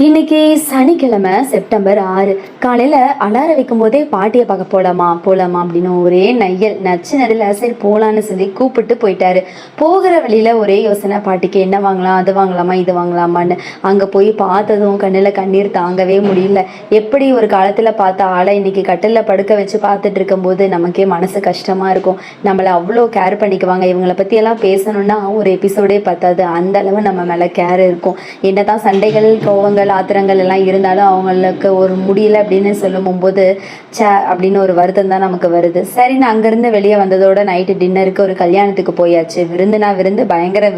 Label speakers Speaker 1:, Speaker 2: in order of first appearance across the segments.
Speaker 1: இன்னைக்கு சனிக்கிழமை செப்டம்பர் 6 காலையில் அலாரம் வைக்கும் போதே பாட்டியை பார்க்க போகலாமா அப்படின்னு ஒரே நையல் நச்சு நடுல சரி போகலான்னு சொல்லி கூப்பிட்டு போயிட்டாரு. போகிற வழியில் ஒரே யோசனை, பாட்டிக்கு என்ன வாங்கலாம், அது வாங்கலாமா இது வாங்கலாமான்னு. அங்கே போய் பார்த்ததும் கண்ணில் கண்ணீர் தாங்கவே முடியல. எப்படி ஒரு காலத்தில் பார்த்த ஆளை இன்னைக்கு கட்டிலில் படுக்க வச்சு பார்த்துட்டு இருக்கும்போது நமக்கே மனசு கஷ்டமாக இருக்கும். நம்மளை அவ்வளோ கேர் பண்ணிக்குவாங்க. இவங்களை பற்றியெல்லாம் பேசணுன்னா ஒரு எபிசோடே பார்த்தாது, அந்த அளவு நம்ம மேலே கேர் இருக்கும். என்னதான் சண்டைகள் கோவங்கள் ஆத்திரங்கள் எல்லாம் இருந்தாலும் அவங்களுக்கு ஒரு முடியல அப்படின்னு சொல்லும்போது அப்படின்னு ஒரு வருத்தம் தான் நமக்கு வருது. சரி, நான் அங்கேருந்து வெளியே வந்ததோட நைட்டு டின்னருக்கு ஒரு கல்யாணத்துக்கு போயாச்சு. விருந்து பயங்கர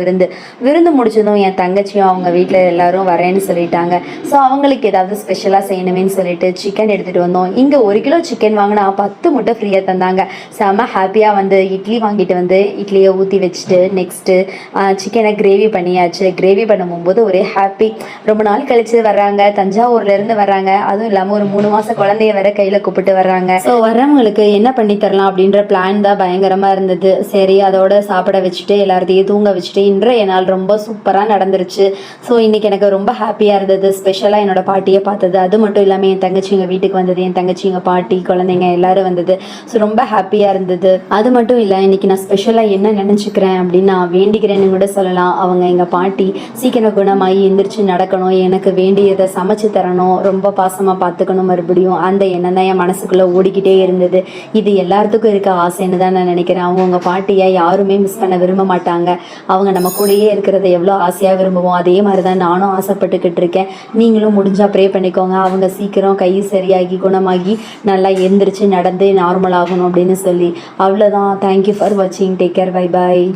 Speaker 1: விருந்து முடிச்சதும் என் தங்கச்சியும் அவங்க வீட்டில் எல்லாரும் வரேன்னு சொல்லிட்டாங்க. ஸோ அவங்களுக்கு ஏதாவது ஸ்பெஷலாக செய்யணுமேன்னு சொல்லிட்டு சிக்கன் எடுத்துகிட்டு வந்தோம். இங்கே 1 கிலோ சிக்கன் வாங்கினா 10 முட்டை ஃப்ரீயாக தந்தாங்க. செம்ம ஹாப்பியாக வந்து இட்லி வாங்கிட்டு வந்து இட்லியை ஊற்றி வச்சுட்டு நெக்ஸ்ட்டு சிக்கனை கிரேவி பண்ணியாச்சு. கிரேவி பண்ணும்போது ஒரே ஹாப்பி. ரொம்ப நாள் கழிச்சு வர்றாங்க, தஞ்சாவூர்லேருந்து வர்றாங்க. அதுவும் இல்லாமல் ஒரு 3 மாத குழந்தைய வேற கையில் கூப்பிட்டு வர்றாங்க. ஸோ வர்றவங்களுக்கு என்ன பண்ணி தரலாம் அப்படின்ற பிளான் தான் பயங்கரமாக இருந்தது. சரி, அதோட சாப்பிட வச்சுட்டு எல்லாத்தையும் தூங்க வச்சுட்டு இன்றைய நாள் ரொம்ப சூப்பராக நடந்துருச்சு. ஸோ இன்னைக்கு எனக்கு ரொம்ப ஹாப்பியாக இருந்தது. ஸ்பெஷலாக என்னோட பாட்டியை பார்த்தது, அது மட்டும் இல்லாமல் என் தங்கச்சிங்க வீட்டுக்கு வந்தது, என் தங்கச்சிங்க பாட்டி குழந்தைங்க எல்லாரும் வந்தது. ஸோ ரொம்ப ஹாப்பியாக இருந்தது. அது மட்டும் இல்லை, இன்னைக்கு நான் ஸ்பெஷலாக என்ன நினச்சிக்கிறேன் அப்படின்னு நான் வேண்டிக்கிறேன்னு கூட சொல்லலாம். அவங்க எங்கள் பாட்டி சீக்கிரம் குணமாகி எந்திரிச்சு நடக்கணும், எனக்கு வேண்டியதை சமைச்சு தரணும், ரொம்ப பாசமாக பார்த்துக்கணும் மறுபடியும், அந்த எண்ணம் தான் என் மனசுக்குள்ளே ஓடிக்கிட்டே இருந்தது. இது எல்லாத்துக்கும் இருக்க ஆசைன்னு தான் நான் நினைக்கிறேன். அவங்க பாட்டியை யாருமே மிஸ் பண்ண விரும்ப மாட்டாங்க. அவங்க நம்ம கூடயே இருக்கிறத எவ்வளோ ஆசையாக விரும்புவோம், அதே மாதிரி தான் நானும் ஆசைப்பட்டுக்கிட்டு இருக்கேன். நீங்களும் முடிஞ்சால் ப்ரே பண்ணிக்கோங்க, அவங்க சீக்கிரம் கை சரியாகி குணமாகி நல்லா எந்திரிச்சு நடந்து நார்மல் ஆகணும் அப்படின்னு சொல்லி. அவ்வளோதான். தேங்க்யூ ஃபார் வாட்சிங். Take care. Bye bye.